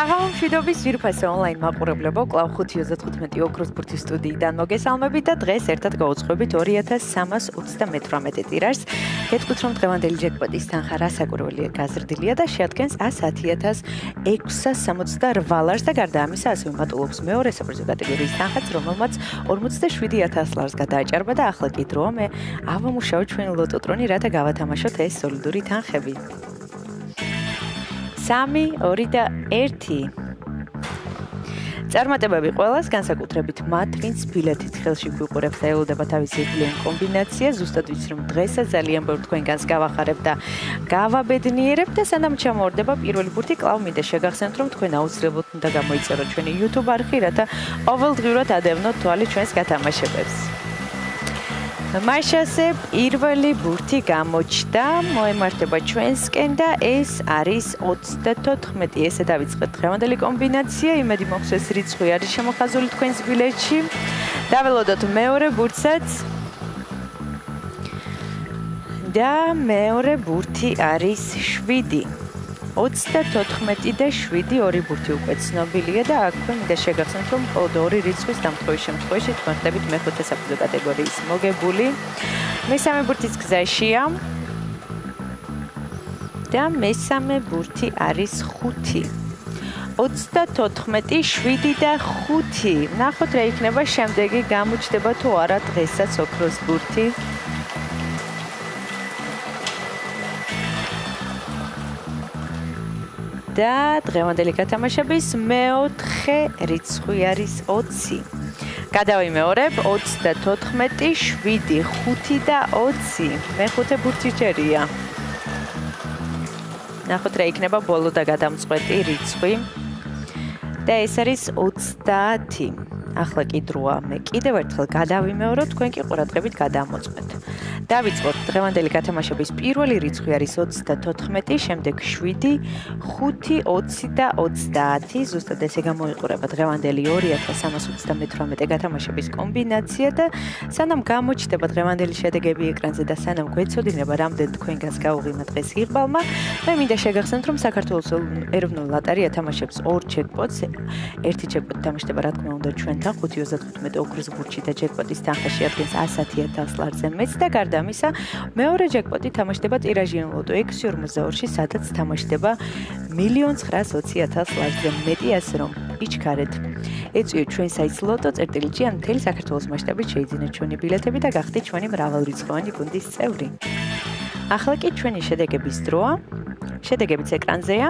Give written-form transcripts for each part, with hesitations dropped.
საღამომშვიდობის ძვირფასი ონლაინ მაყურებლებო, კვლავ 5:35 ოქროს ბურთის სტუდიიდან მოგესალმებით და დღეს ერთად გავუძღვებით 2328 ტირაჟს. გეტყვით, რომ დღევანდელი ჯეკპოტის თანხა რასაკურველია გაზრდილია და შეადგენს 110,668 ლარს და გარდა ამისა ასევე მატულობს მეორე საპრიზო კატეგორიის თანხაც, რომელმაც 47,000 ლარს გადააჭარბა და ახლა კი დროა მე ავამუშავო ჩვენ ლოტოტრონი, რათა გავათამაშოთ ეს სოლიდური თანხები. 3, 2 და 1. წარმატებები ყველას, განსაკუთრებით მათ, ვინც ბილეთით ხელში გვიყურებს და ელოდება თავისი იგლიან კომბინაცია. ზუსტად ვიცი, რომ დღესაც ძალიან ბევრ თქვენგანს გავახარებ და გავაბედნიერებ და სანამ ჩამოვარდება პირველი ბურთი, კлау მინდა შეგახსენოთ, რომ თქვენ აუცილებლად უნდა გამოიწეროთ ჩვენი YouTube არხი, რათა ყოველდღიურად ადევნოთ თვალი ჩვენს გათამაშებებს. მაშასე პირველი ბურთი გამოჩნდა, მოემართება ჩვენსკენ და ეს არის 34. ესე დავიწყეთ დღევანდელი კომბინაცია, იმედი მოხსეს რიცხვი არის შემოხაზული თქვენს ბილეთში. დაველოდოთ მეორე ბურთსაც. და მეორე ბურთი არის 7. 34 და 7, ორი ბურთი უკვე ცნობილია და აქვე მინდა შეგახსენოთ, რომ მხოლოდ ორი რიცხვის დამტყვის შემთხვევაში თქვენ ხდებით მეხუთე საპრიზო კატეგორიის მოგებული. მესამე ბურთის გზაშია. და მესამე ბურთი არის 5. 34, 7 და 5. ნახოთ რა იქნება შემდეგი, გამოჩნდება თუ არა დღესაც ოქროს ბურთი. და დღევანდელი გათამაშების მეოთხე რიცხვი არის 20. გადავიმეორებ 34, 7, 5 და 20. მეხუთე ბურთი ჯერია. ნახოთ რა იქნება ბოლო და გადამწყვეტი რიცხვი. და ეს არის 30. ახლა კი დროა მე კიდევ ერთხელ გადავიმეორო, თქვენ კი ყურადღებით გადამოწყვეთ. დავიწყოთ დღევანდელი გათამაშების პირველი რიცხვი არის 34, შემდეგ 7, 5, 20 და 30. ზუსტად ესე გამოიყურება დღევანდელი 2328 გათამაშების კომბინაცია და სანამ გამოჩნდება დღევანდელი შედეგები ეკრანზე და სანამ გვეცოდინება რამდენ თქვენგანს გაუღიმა დღეს იღბალმა, მე მინდა შეგახსენოთ, რომ საქართველოს ეროვნული ლოტარია თამაშობს ორ ჯეკპოტს. ერთი ჯეკპოტი თამაშდება რა თქმა უნდა ჩვენთან 5:35 ოქროს ბურთში და ჯეკპოტის თანხა შეადგენს 110,000 ლარზე მეც და გარდა ამისა, მეორე ჯეკპოტი თამაშდება ტირაჟიან ლოტო 642-ში, სადაც თამაშდება 1,920,000 ლარზე მეტი, ასე რომ იჩქარეთ. ეწვიოთ ჩვენ საიტს ლოტო.წერტილი-ჯი, ან მთელი საქართველოს მასშტაბით შეიძინეთ ჩვენი ბილეთები და გახდეთ ჩვენი მრავალრიცხოვანი გუნდის წევრი. ახლა კი ჩვენი შედეგების დროა. შედეგებიც ეკრანზეა.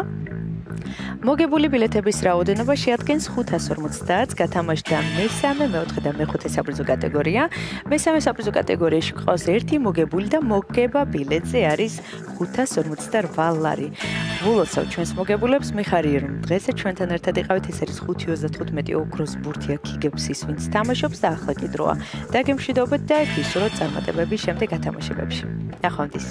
მოგებული ბილეთების რაოდენობა შეადგენს 550-ს, გათამაშდა მესამე, მეოთხე და მეხუთე საპრიზო კატეგორია. მესამე საპრიზო კატეგორიაში გყავს ერთი მოგებული და მოგება ბილეთზე არის 558 ლარი. ვილოცავ ჩვენს მოგებულებს, მიხარია რომ დღესაც ჩვენთან ერთად იყავით, ეს არის 5:35 ოქროს ბურთი აქ იგებს ის, ვინც თამაშობს და ახლა კი დროა. დაგემშვიდობეთ და გისურვოთ წარმატებები შემდეგ გათამაშებებში. ნახვამდის.